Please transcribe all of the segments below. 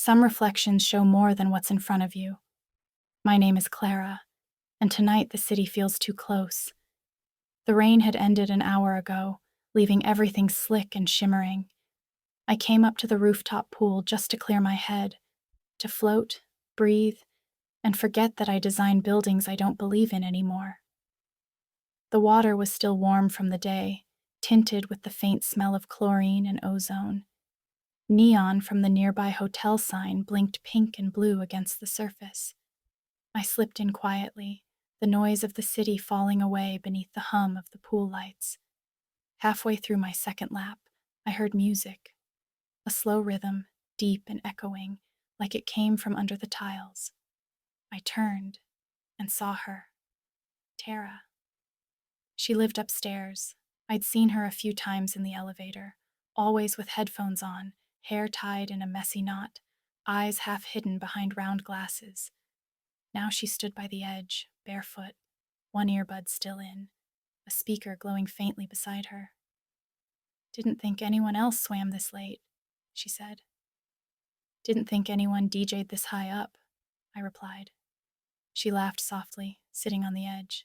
Some reflections show more than what's in front of you. My name is Clara, and tonight the city feels too close. The rain had ended an hour ago, leaving everything slick and shimmering. I came up to the rooftop pool just to clear my head, to float, breathe, and forget that I design buildings I don't believe in anymore. The water was still warm from the day, tinted with the faint smell of chlorine and ozone. Neon from the nearby hotel sign blinked pink and blue against the surface. I slipped in quietly, the noise of the city falling away beneath the hum of the pool lights. Halfway through my second lap, I heard music, a slow rhythm, deep and echoing, like it came from under the tiles. I turned and saw her, Tara. She lived upstairs. I'd seen her a few times in the elevator, always with headphones on, hair tied in a messy knot, eyes half hidden behind round glasses. Now she stood by the edge, barefoot, one earbud still in, a speaker glowing faintly beside her. "Didn't think anyone else swam this late," she said. "Didn't think anyone DJ'd this high up," I replied. She laughed softly, sitting on the edge.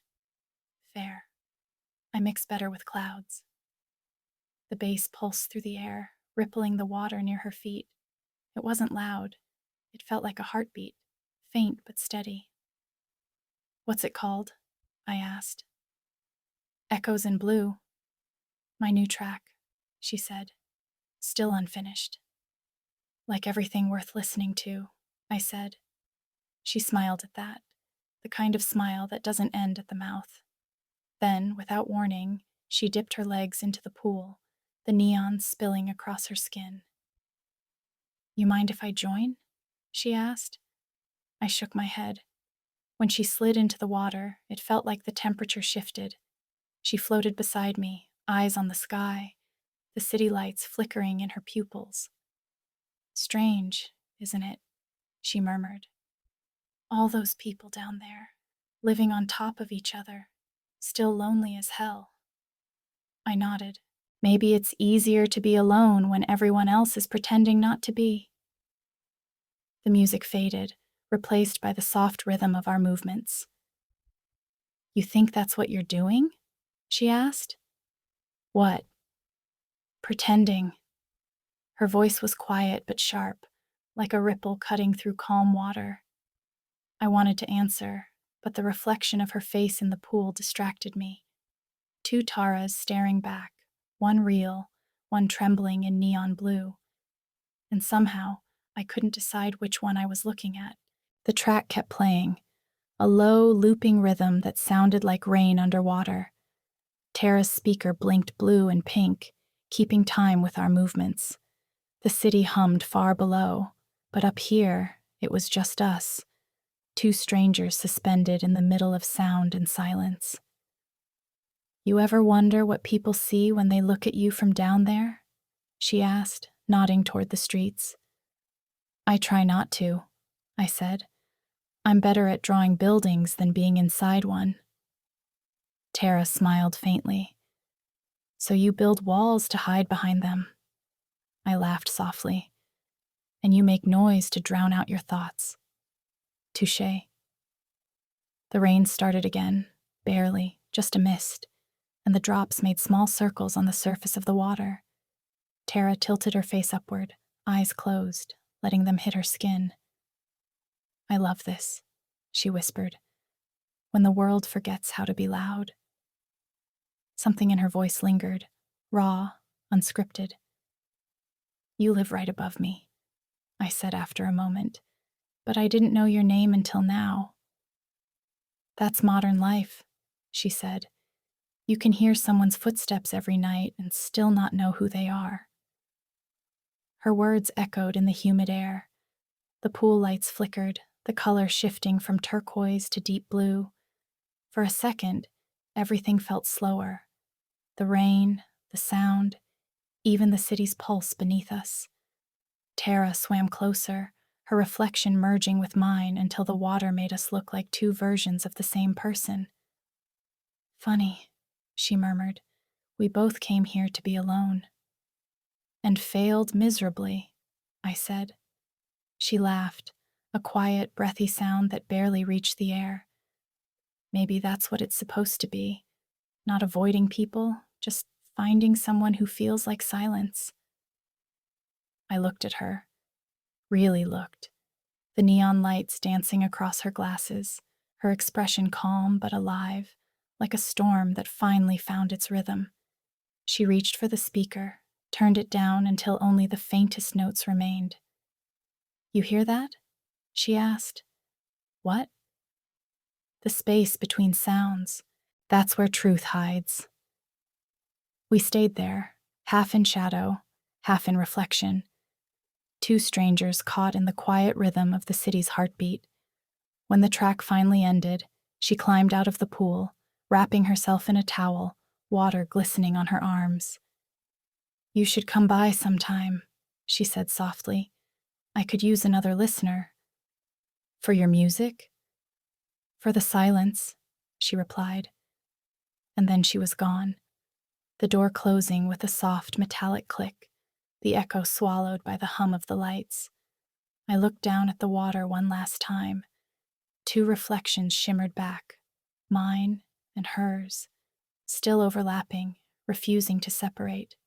"Fair. I mix better with clouds." The bass pulsed through the air, rippling the water near her feet. It wasn't loud. It felt like a heartbeat, faint but steady. "What's it called?" I asked. "Echoes in Blue. My new track," she said, still unfinished. "Like everything worth listening to," I said. She smiled at that, the kind of smile that doesn't end at the mouth. Then, without warning, she dipped her legs into the pool, the neon spilling across her skin. "You mind if I join?" she asked. I shook my head. When she slid into the water, it felt like the temperature shifted. She floated beside me, eyes on the sky, the city lights flickering in her pupils. "Strange, isn't it?" she murmured. "All those people down there, living on top of each other, still lonely as hell." I nodded. Maybe it's easier to be alone when everyone else is pretending not to be. The music faded, replaced by the soft rhythm of our movements. "You think that's what you're doing?" she asked. "What?" "Pretending." Her voice was quiet but sharp, like a ripple cutting through calm water. I wanted to answer, but the reflection of her face in the pool distracted me. Two Taras staring back, one real, one trembling in neon blue. And somehow, I couldn't decide which one I was looking at. The track kept playing, a low, looping rhythm that sounded like rain underwater. Tara's speaker blinked blue and pink, keeping time with our movements. The city hummed far below, but up here, it was just us, two strangers suspended in the middle of sound and silence. "You ever wonder what people see when they look at you from down there?" she asked, nodding toward the streets. "I try not to," I said. "I'm better at drawing buildings than being inside one." Tara smiled faintly. "So you build walls to hide behind them." I laughed softly. "And you make noise to drown out your thoughts." Touché. The rain started again, barely, just a mist, and the drops made small circles on the surface of the water. Tara tilted her face upward, eyes closed, letting them hit her skin. "I love this," she whispered, "when the world forgets how to be loud." Something in her voice lingered, raw, unscripted. "You live right above me," I said after a moment, "but I didn't know your name until now." "That's modern life," she said. "You can hear someone's footsteps every night and still not know who they are." Her words echoed in the humid air. The pool lights flickered, the color shifting from turquoise to deep blue. For a second, everything felt slower. The rain, the sound, even the city's pulse beneath us. Tara swam closer, her reflection merging with mine until the water made us look like two versions of the same person. "Funny," she murmured. "We both came here to be alone." "And failed miserably," I said. She laughed, a quiet, breathy sound that barely reached the air. Maybe that's what it's supposed to be. Not avoiding people, just finding someone who feels like silence. I looked at her, really looked, the neon lights dancing across her glasses, her expression calm but alive, like a storm that finally found its rhythm. She reached for the speaker, turned it down until only the faintest notes remained. "You hear that?" she asked. "What?" "The space between sounds. That's where truth hides." We stayed there, half in shadow, half in reflection. Two strangers caught in the quiet rhythm of the city's heartbeat. When the track finally ended, she climbed out of the pool, wrapping herself in a towel, water glistening on her arms. "You should come by sometime," she said softly. "I could use another listener." "For your music?" "For the silence," she replied. And then she was gone, the door closing with a soft metallic click, the echo swallowed by the hum of the lights. I looked down at the water one last time. Two reflections shimmered back, mine and hers, still overlapping, refusing to separate.